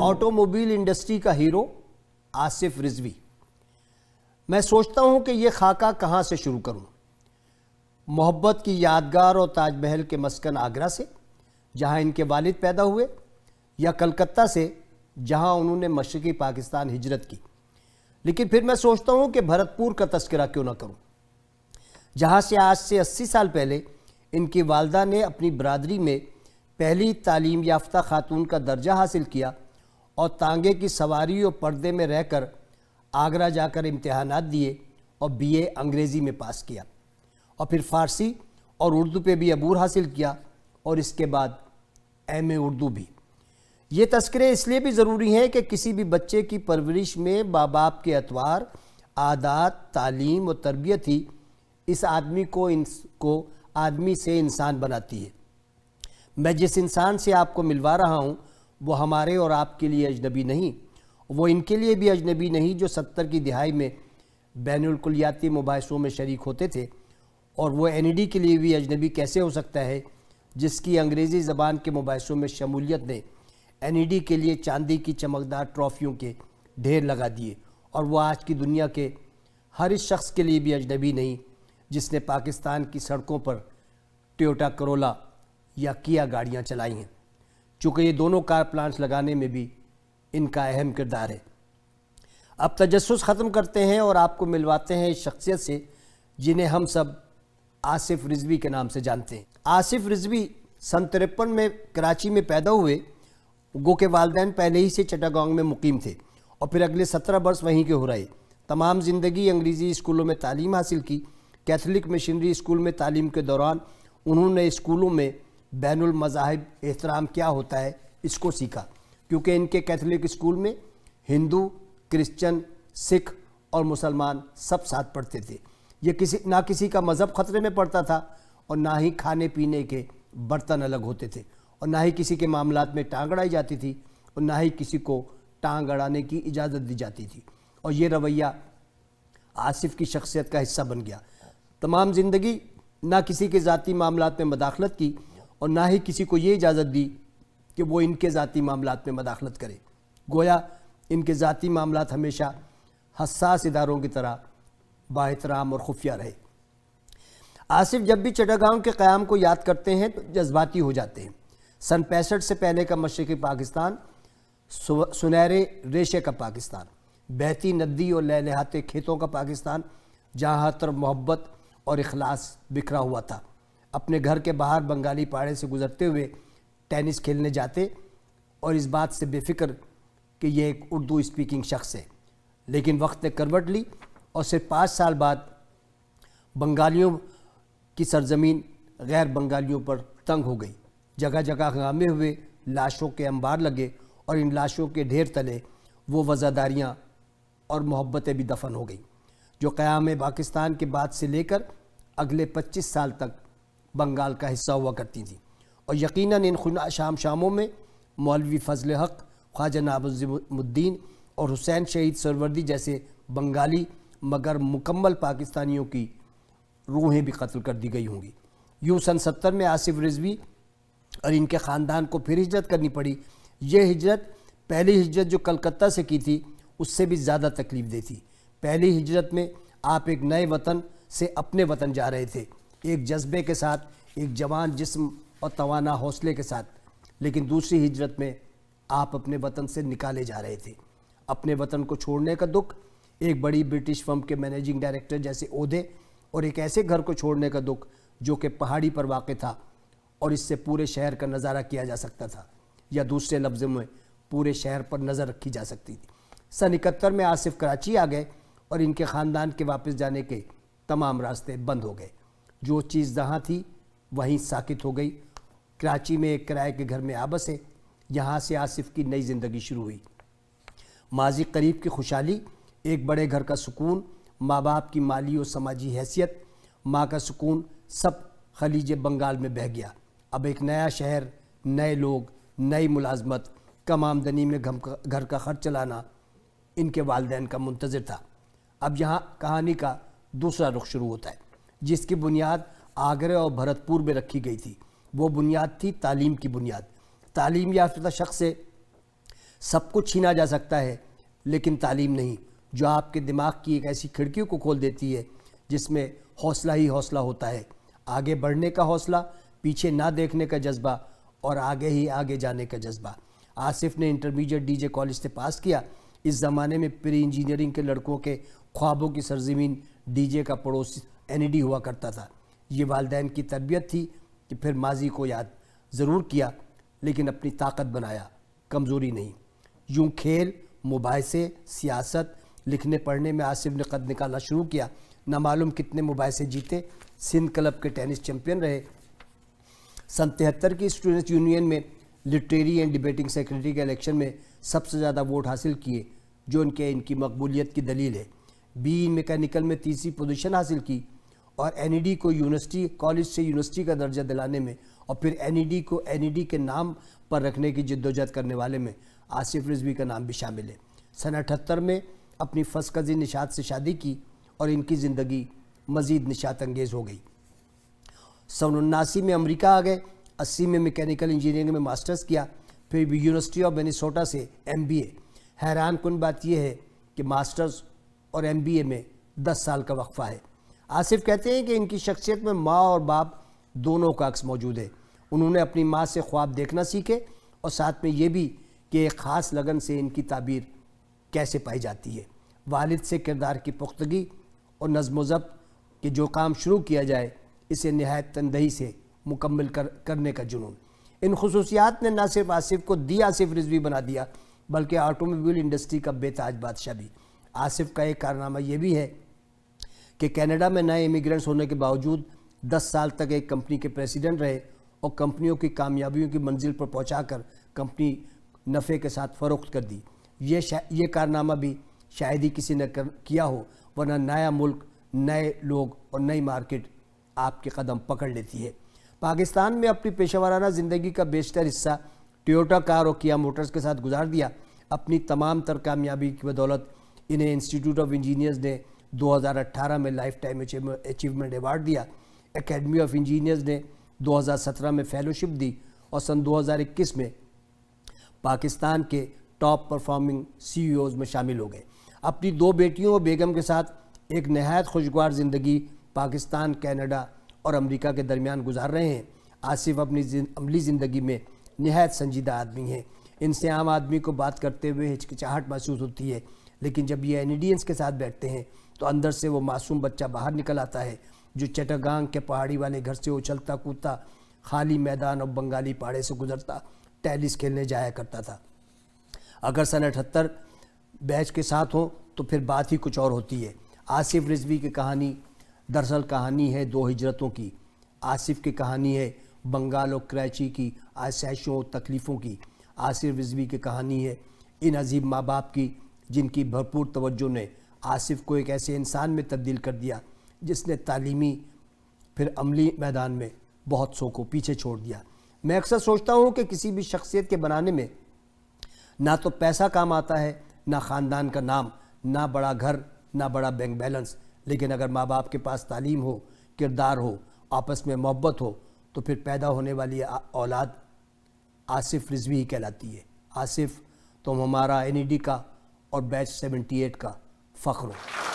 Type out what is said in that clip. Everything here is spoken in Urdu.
آٹوموبائل انڈسٹری کا ہیرو آصف رضوی۔ میں سوچتا ہوں کہ یہ خاکہ کہاں سے شروع کروں۔ محبت کی یادگار اور تاج محل کے مسکن آگرہ سے، جہاں ان کے والد پیدا ہوئے، یا کلکتہ سے، جہاں انہوں نے مشرقی پاکستان ہجرت کی۔ لیکن پھر میں سوچتا ہوں کہ بھرتپور کا تذکرہ کیوں نہ کروں، جہاں سے آج سے 80 سال پہلے ان کی والدہ نے اپنی برادری میں پہلی تعلیم یافتہ خاتون کا درجہ حاصل کیا اور تانگے کی سواری اور پردے میں رہ کر آگرہ جا کر امتحانات دیے اور BA انگریزی میں پاس کیا، اور پھر فارسی اور اردو پہ بھی عبور حاصل کیا، اور اس کے بعد MA اردو بھی۔ یہ تذکرے اس لیے بھی ضروری ہیں کہ کسی بھی بچے کی پرورش میں ماں باپ کے اطوار، عادات، تعلیم اور تربیت ہی اس آدمی کو آدمی سے انسان بناتی ہے۔ میں جس انسان سے آپ کو ملوا رہا ہوں وہ ہمارے اور آپ کے لیے اجنبی نہیں، وہ ان کے لیے بھی اجنبی نہیں جو 70 کی دہائی میں بین الکلیاتی مباحثوں میں شریک ہوتے تھے، اور وہ NED کے لیے بھی اجنبی کیسے ہو سکتا ہے جس کی انگریزی زبان کے مباحثوں میں شمولیت نے NED کے لیے چاندی کی چمکدار ٹرافیوں کے ڈھیر لگا دیے، اور وہ آج کی دنیا کے ہر اس شخص کے لیے بھی اجنبی نہیں جس نے پاکستان کی سڑکوں پر ٹویوٹا کرولا یا کیا گاڑیاں چلائی ہیں، چونکہ یہ دونوں کار پلانٹس لگانے میں بھی ان کا اہم کردار ہے۔ اب تجسس ختم کرتے ہیں اور آپ کو ملواتے ہیں اس شخصیت سے جنہیں ہم سب آصف رضوی کے نام سے جانتے ہیں۔ آصف رضوی سن 53 میں کراچی میں پیدا ہوئے، گو کے والدین پہلے ہی سے چٹاگانگ میں مقیم تھے اور پھر اگلے 17 برس وہیں کے ہو رہے۔ تمام زندگی انگریزی اسکولوں میں تعلیم حاصل کی۔ کیتھولک مشنری اسکول میں تعلیم کے دوران انہوں نے اسکولوں میں بین المذاہب احترام کیا ہوتا ہے اس کو سیکھا، کیونکہ ان کے کیتھولک اسکول میں ہندو، کرسچن، سکھ اور مسلمان سب ساتھ پڑھتے تھے۔ یہ نہ کسی کا مذہب خطرے میں پڑتا تھا، اور نہ ہی کھانے پینے کے برتن الگ ہوتے تھے، اور نہ ہی کسی کے معاملات میں ٹانگ اڑائی جاتی تھی، اور نہ ہی کسی کو ٹانگ اڑانے کی اجازت دی جاتی تھی۔ اور یہ رویہ آصف کی شخصیت کا حصہ بن گیا۔ تمام زندگی نہ کسی کے ذاتی معاملات میں مداخلت کی، اور نہ ہی کسی کو یہ اجازت دی کہ وہ ان کے ذاتی معاملات میں مداخلت کرے۔ گویا ان کے ذاتی معاملات ہمیشہ حساس اداروں کی طرح بااحترام اور خفیہ رہے۔ آصف جب بھی چٹاگانگ کے قیام کو یاد کرتے ہیں تو جذباتی ہو جاتے ہیں۔ سن 65 سے پہلے کا مشرقی پاکستان سنہرے ریشے کا پاکستان، بہتی ندی اور لہلہاتے کھیتوں کا پاکستان، جہاں ہر طرف محبت اور اخلاص بکھرا ہوا تھا۔ اپنے گھر کے باہر بنگالی پاڑے سے گزرتے ہوئے ٹینس کھیلنے جاتے، اور اس بات سے بے فکر کہ یہ ایک اردو اسپیکنگ شخص ہے۔ لیکن وقت نے کروٹ لی اور صرف 5 سال بعد بنگالیوں کی سرزمین غیر بنگالیوں پر تنگ ہو گئی۔ جگہ جگہ ہنگامے ہوئے، لاشوں کے انبار لگے، اور ان لاشوں کے ڈھیر تلے وہ وفاداریاں اور محبتیں بھی دفن ہو گئیں جو قیام پاکستان کے بعد سے لے کر اگلے 25 سال تک بنگال کا حصہ ہوا کرتی تھیں۔ اور یقیناً ان شاموں میں مولوی فضل حق، خواجہ نوازالدین الدین اور حسین شہید سہروردی جیسے بنگالی مگر مکمل پاکستانیوں کی روحیں بھی قتل کر دی گئی ہوں گی۔ یوں سن 70 میں آصف رضوی اور ان کے خاندان کو پھر ہجرت کرنی پڑی۔ یہ ہجرت پہلی ہجرت جو کلکتہ سے کی تھی اس سے بھی زیادہ تکلیف دہ تھی۔ پہلی ہجرت میں آپ ایک نئے وطن سے اپنے وطن جا رہے تھے، ایک جذبے کے ساتھ، ایک جوان جسم اور توانا حوصلے کے ساتھ۔ لیکن دوسری ہجرت میں آپ اپنے وطن سے نکالے جا رہے تھے۔ اپنے وطن کو چھوڑنے کا دکھ، ایک بڑی برٹش فرم کے مینیجنگ ڈائریکٹر جیسے عہدے، اور ایک ایسے گھر کو چھوڑنے کا دکھ جو کہ پہاڑی پر واقع تھا اور اس سے پورے شہر کا نظارہ کیا جا سکتا تھا، یا دوسرے لفظوں میں پورے شہر پر نظر رکھی جا سکتی تھی۔ سن 71 میں آصف کراچی آ گئے اور ان کے خاندان کے واپس جانے کے تمام راستے بند ہو گئے۔ جو چیز جہاں تھی وہیں ساکت ہو گئی۔ کراچی میں ایک کرائے کے گھر میں آبس ہے۔ یہاں سے آصف کی نئی زندگی شروع ہوئی۔ ماضی قریب کی خوشحالی، ایک بڑے گھر کا سکون، ماں باپ کی مالی اور سماجی حیثیت، ماں کا سکون، سب خلیج بنگال میں بہہ گیا۔ اب ایک نیا شہر، نئے لوگ، نئی ملازمت، کم آمدنی میں گھر کا خرچ چلانا ان کے والدین کا منتظر تھا۔ اب یہاں کہانی کا دوسرا رخ شروع ہوتا ہے، جس کی بنیاد آگرہ اور بھرتپور میں رکھی گئی تھی۔ وہ بنیاد تھی تعلیم کی بنیاد۔ تعلیم یافتہ شخص سے سب کچھ چھینا جا سکتا ہے لیکن تعلیم نہیں، جو آپ کے دماغ کی ایک ایسی کھڑکیوں کو کھول دیتی ہے جس میں حوصلہ ہی حوصلہ ہوتا ہے، آگے بڑھنے کا حوصلہ، پیچھے نہ دیکھنے کا جذبہ اور آگے ہی آگے جانے کا جذبہ۔ آصف نے انٹرمیڈیٹ ڈی جے کالج سے پاس کیا۔ اس زمانے میں پری انجینئرنگ کے لڑکوں کے خوابوں کی سرزمین ڈی جے کا پڑوس این ای ڈی ہوا کرتا تھا۔ یہ والدین کی تربیت تھی کہ پھر ماضی کو یاد ضرور کیا لیکن اپنی طاقت بنایا، کمزوری نہیں۔ یوں کھیل، مباحثے، سیاست، لکھنے پڑھنے میں آصف نے قد نکالنا شروع کیا۔ نہ معلوم کتنے مباحثے جیتے، سندھ کلب کے ٹینس چیمپئن رہے۔ سن 73 کی اسٹوڈنٹس یونین میں لٹریری اینڈ ڈیبیٹنگ سیکرٹری کے الیکشن میں سب سے زیادہ ووٹ حاصل کیے، جو ان کی مقبولیت کی دلیل ہے۔ بی میکینیکل میں تیسری پوزیشن حاصل کی اور این ای ڈی کو یونیورسٹی کالج سے یونیورسٹی کا درجہ دلانے میں اور پھر این ای ڈی کو این ای ڈی کے نام پر رکھنے کی جدوجہد کرنے والے میں آصف رضوی کا نام بھی شامل ہے۔ سن 78 میں اپنی فرسٹ کزن نشاط سے شادی کی اور ان کی زندگی مزید نشاط انگیز ہو گئی۔ سن 79 میں امریکہ آ گئے، 80 میں میکینیکل انجینئرنگ میں ماسٹرز کیا، پھر بھی یونیورسٹی آف مینیسوٹا سے ایم بی اے۔ حیران کن بات یہ ہے کہ ماسٹرز اور ایم بی اے میں 10 سال کا وقفہ ہے۔ آصف کہتے ہیں کہ ان کی شخصیت میں ماں اور باپ دونوں کا عکس موجود ہے۔ انہوں نے اپنی ماں سے خواب دیکھنا سیکھے اور ساتھ میں یہ بھی کہ ایک خاص لگن سے ان کی تعبیر کیسے پائی جاتی ہے۔ والد سے کردار کی پختگی اور نظم و ضبط کہ جو کام شروع کیا جائے اسے نہایت تندہی سے مکمل کرنے کا جنون۔ ان خصوصیات نے نہ صرف آصف کو دی آصف رضوی بنا دیا بلکہ آٹو موبائل انڈسٹری کا بے تاج بادشاہ بھی۔ آصف کا ایک کارنامہ یہ بھی ہے کہ کینیڈا میں نئے امیگرنٹس ہونے کے باوجود 10 سال تک ایک کمپنی کے پریزیڈنٹ رہے اور کمپنیوں کی کامیابیوں کی منزل پر پہنچا کر کمپنی نفع کے ساتھ فروخت کر دی۔ یہ کارنامہ بھی شاید ہی کسی نے کیا ہو، ورنہ نیا ملک، نئے لوگ اور نئی مارکیٹ آپ کے قدم پکڑ لیتی ہے۔ پاکستان میں اپنی پیشہ ورانہ زندگی کا بیشتر حصہ ٹویوٹا کار اور کیا موٹرز کے ساتھ گزار دیا۔ اپنی تمام تر کامیابی کی بدولت انہیں انسٹیٹیوٹ آف انجینئرز نے 2018 میں لائف ٹائم اچیومنٹ ایوارڈ دیا، اکیڈمی آف انجینئرز نے 2017 میں فیلوشپ دی اور سن 2021 میں پاکستان کے ٹاپ پرفارمنگ سی ای اوز میں شامل ہو گئے۔ اپنی 2 بیٹیوں اور بیگم کے ساتھ ایک نہایت خوشگوار زندگی پاکستان، کینیڈا اور امریکہ کے درمیان گزار رہے ہیں۔ آصف اپنی عملی زندگی میں نہایت سنجیدہ آدمی ہیں۔ ان سے عام آدمی کو بات کرتے ہوئے ہچکچاہٹ محسوس ہوتی ہے، لیکن جب یہ اینیڈینس کے ساتھ بیٹھتے ہیں تو اندر سے وہ معصوم بچہ باہر نکل آتا ہے جو چٹاگانگ کے پہاڑی والے گھر سے اچھلتا کودتا خالی میدان اور بنگالی پہاڑے سے گزرتا ٹینس کھیلنے جایا کرتا تھا۔ اگر سن 78 بیچ کے ساتھ ہوں تو پھر بات ہی کچھ اور ہوتی ہے۔ آصف رضوی کی کہانی دراصل کہانی ہے 2 ہجرتوں کی۔ آصف کی کہانی ہے بنگال اور کراچی کی آسائشوں اور تکلیفوں کی۔ آصف رضوی کی کہانی ہے ان عظیم ماں باپ کی جن کی بھرپور توجہ نے آصف کو ایک ایسے انسان میں تبدیل کر دیا جس نے تعلیمی پھر عملی میدان میں بہت سو کو پیچھے چھوڑ دیا۔ میں اکثر سوچتا ہوں کہ کسی بھی شخصیت کے بنانے میں نہ تو پیسہ کام آتا ہے، نہ خاندان کا نام، نہ بڑا گھر، نہ بڑا بینک بیلنس، لیکن اگر ماں باپ کے پاس تعلیم ہو، کردار ہو، آپس میں محبت ہو تو پھر پیدا ہونے والی اولاد آصف رضوی ہی کہلاتی ہے۔ آصف تم ہمارا این ای ڈی کا اور بیچ 78 کا فخر ہو۔